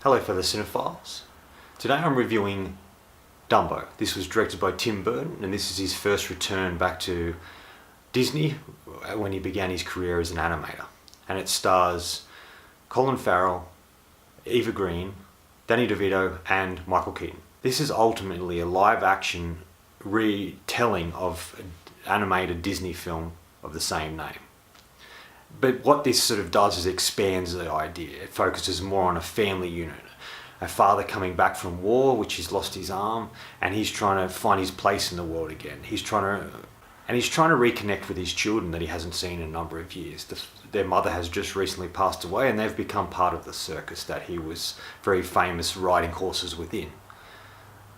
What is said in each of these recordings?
Hello fellow cinephiles. Today I'm reviewing Dumbo. This was directed by Tim Burton and this is his first return back to Disney when he began his career as an animator. And it stars Colin Farrell, Eva Green, Danny DeVito and Michael Keaton. This is ultimately a live action retelling of an animated Disney film of the same name. But what this sort of does is expands the idea. It focuses more on a family unit. A father coming back from war, which he's lost his arm, and he's trying to find his place in the world again. He's trying to reconnect with his children that he hasn't seen in a number of years. Their mother has just recently passed away and they've become part of the circus that he was very famous riding horses within.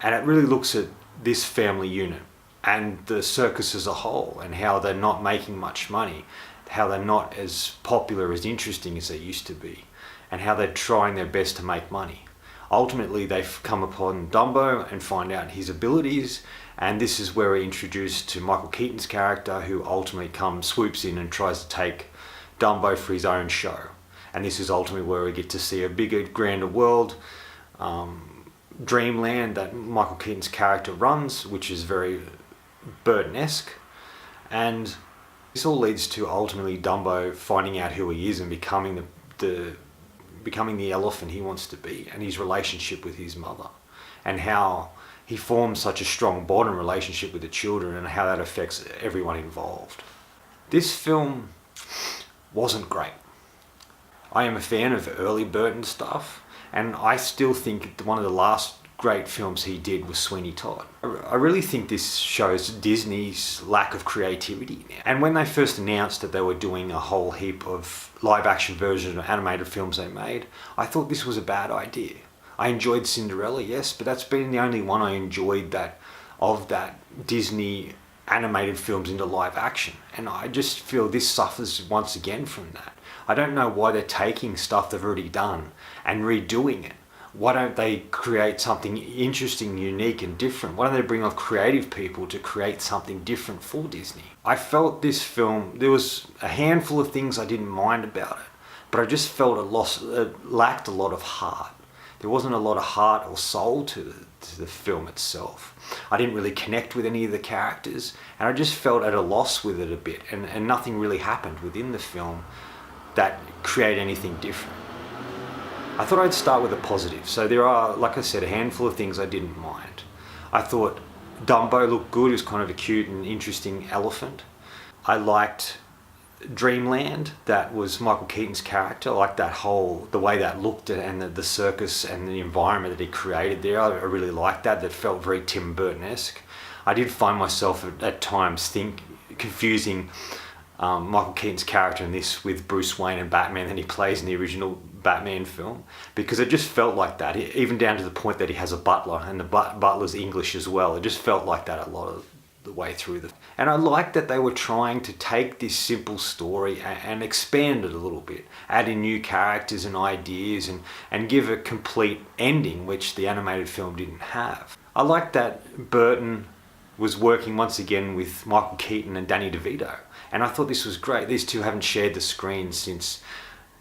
And it really looks at this family unit and the circus as a whole and how they're not making much money, how they're not as popular, as interesting as they used to be, and how they're trying their best to make money. Ultimately, they've come upon Dumbo and find out his abilities, and this is where we're introduced to Michael Keaton's character, who ultimately swoops in and tries to take Dumbo for his own show. And this is ultimately where we get to see a bigger, grander world, dreamland that Michael Keaton's character runs, which is very Burton-esque. And this all leads to ultimately Dumbo finding out who he is and becoming the elephant he wants to be, and his relationship with his mother, and how he forms such a strong bond and relationship with the children and how that affects everyone involved. This film wasn't great. I am a fan of early Burton stuff, and I still think one of the last great films he did was Sweeney Todd. I really think this shows Disney's lack of creativity. And when they first announced that they were doing a whole heap of live action versions of animated films they made, I thought this was a bad idea. I enjoyed Cinderella, yes, but that's been the only one I enjoyed that Disney animated films into live action. And I just feel this suffers once again from that. I don't know why they're taking stuff they've already done and redoing it. Why don't they create something interesting, unique and different? Why don't they bring on creative people to create something different for Disney? I felt this film, there was a handful of things I didn't mind about it, but I just felt it lacked a lot of heart. There wasn't a lot of heart or soul to the film itself. I didn't really connect with any of the characters, and I just felt at a loss with it a bit, and nothing really happened within the film that created anything different. I thought I'd start with a positive. So there are, like I said, a handful of things I didn't mind. I thought Dumbo looked good. He was kind of a cute and interesting elephant. I liked Dreamland. That was Michael Keaton's character. I liked the way that looked and the circus and the environment that he created there. I really liked that. That felt very Tim Burton-esque. I did find myself at times confusing Michael Keaton's character in this with Bruce Wayne and Batman that he plays in the original Batman film, because it just felt like that, even down to the point that he has a butler and the butler's English as well. It just felt like that a lot of the way through and I liked that they were trying to take this simple story and expand it a little bit, add in new characters and ideas and give a complete ending, which the animated film didn't have. I liked that Burton was working once again with Michael Keaton and Danny DeVito, and I thought this was great. These two haven't shared the screen since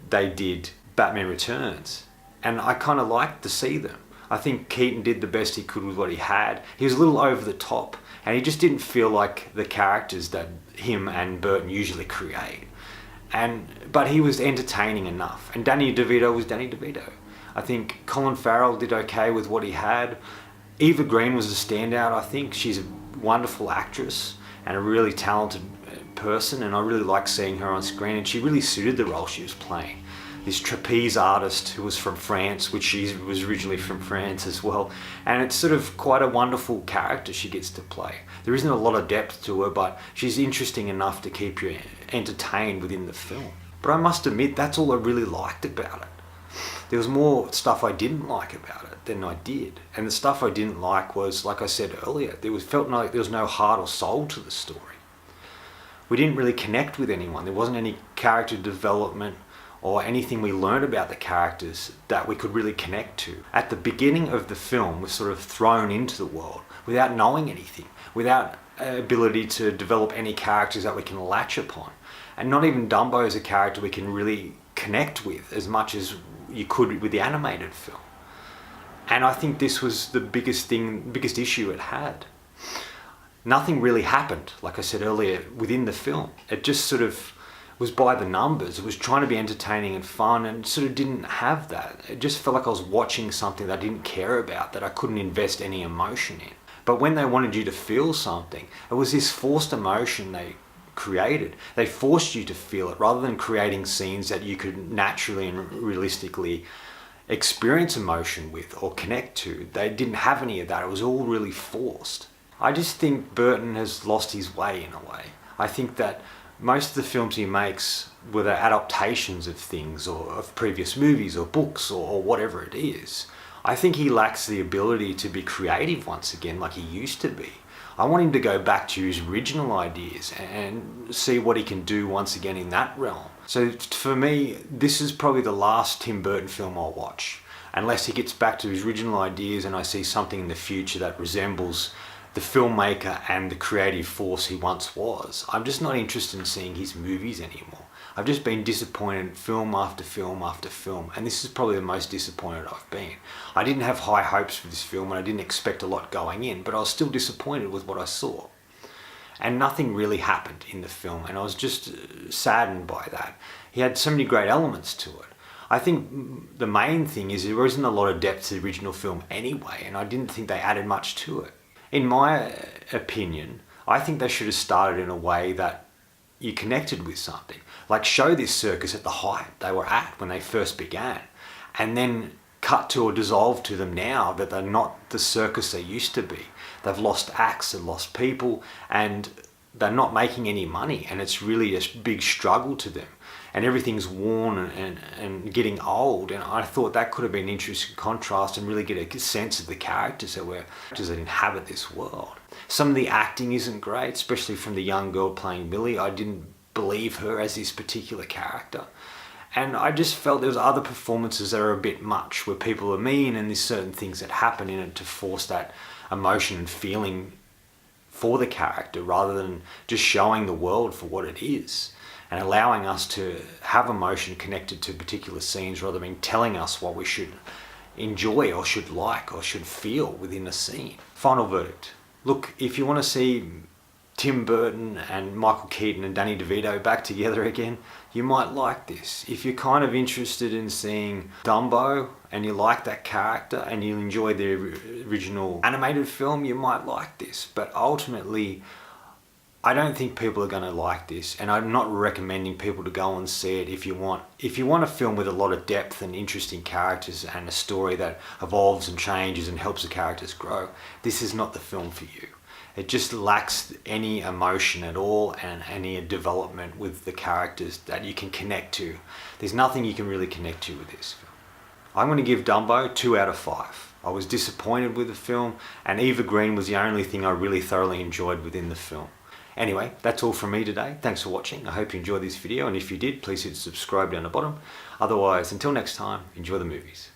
they did Batman Returns, and I kind of liked to see them. I think Keaton did the best he could with what he had. He was a little over the top, and he just didn't feel like the characters that him and Burton usually create. But he was entertaining enough, and Danny DeVito was Danny DeVito. I think Colin Farrell did okay with what he had. Eva Green was a standout. I think she's a wonderful actress and a really talented person, and I really liked seeing her on screen, and she really suited the role she was playing. This trapeze artist who was from France, which she was originally from France as well, and it's sort of quite a wonderful character she gets to play. There isn't a lot of depth to her, but she's interesting enough to keep you entertained within the film. But I must admit, that's all I really liked about it. There was more stuff I didn't like about it than I did, and the stuff I didn't like was, like I said earlier, felt like there was no heart or soul to the story. We didn't really connect with anyone. There wasn't any character development or anything we learned about the characters that we could really connect to. At the beginning of the film, we're sort of thrown into the world without knowing anything, without ability to develop any characters that we can latch upon. And not even Dumbo is a character we can really connect with as much as you could with the animated film. And I think this was the biggest issue it had. Nothing really happened, like I said earlier, within the film. It just sort of was by the numbers. It was trying to be entertaining and fun, and sort of didn't have that. It just felt like I was watching something that I didn't care about, that I couldn't invest any emotion in. But when they wanted you to feel something, it was this forced emotion they created. They forced you to feel it rather than creating scenes that you could naturally and realistically experience emotion with or connect to. They didn't have any of that. It was all really forced. I just think Burton has lost his way in a way. I think that most of the films he makes, whether adaptations of things or of previous movies or books or whatever it is, I think he lacks the ability to be creative once again like he used to be. I want him to go back to his original ideas and see what he can do once again in that realm. So for me, this is probably the last Tim Burton film I'll watch, unless he gets back to his original ideas and I see something in the future that resembles the filmmaker and the creative force he once was. I'm just not interested in seeing his movies anymore. I've just been disappointed film after film after film, and this is probably the most disappointed I've been. I didn't have high hopes for this film and I didn't expect a lot going in, but I was still disappointed with what I saw. And nothing really happened in the film, and I was just saddened by that. He had so many great elements to it. I think the main thing is there isn't a lot of depth to the original film anyway, and I didn't think they added much to it. In my opinion, I think they should have started in a way that you connected with something. Like show this circus at the height they were at when they first began, and then cut to or dissolve to them now that they're not the circus they used to be. They've lost acts, they've lost people, and they're not making any money, and it's really a big struggle to them. And everything's worn and getting old, and I thought that could have been an interesting contrast and really get a sense of the characters that inhabit this world. Some of the acting isn't great, especially from the young girl playing Millie. I didn't believe her as this particular character. And I just felt there was other performances that are a bit much, where people are mean and there's certain things that happen in it to force that emotion and feeling for the character rather than just showing the world for what it is and allowing us to have emotion connected to particular scenes rather than telling us what we should enjoy or should like or should feel within a scene. Final verdict. Look, if you want to see Tim Burton and Michael Keaton and Danny DeVito back together again, you might like this. If you're kind of interested in seeing Dumbo and you like that character and you enjoy the original animated film, you might like this. But ultimately, I don't think people are going to like this, and I'm not recommending people to go and see it if you want a film with a lot of depth and interesting characters and a story that evolves and changes and helps the characters grow. This is not the film for you. It just lacks any emotion at all and any development with the characters that you can connect to. There's nothing you can really connect to with this film. I'm going to give Dumbo 2 out of 5. I was disappointed with the film, and Eva Green was the only thing I really thoroughly enjoyed within the film. Anyway, that's all from me today. Thanks for watching. I hope you enjoyed this video, and if you did, please hit subscribe down the bottom. Otherwise, until next time, enjoy the movies.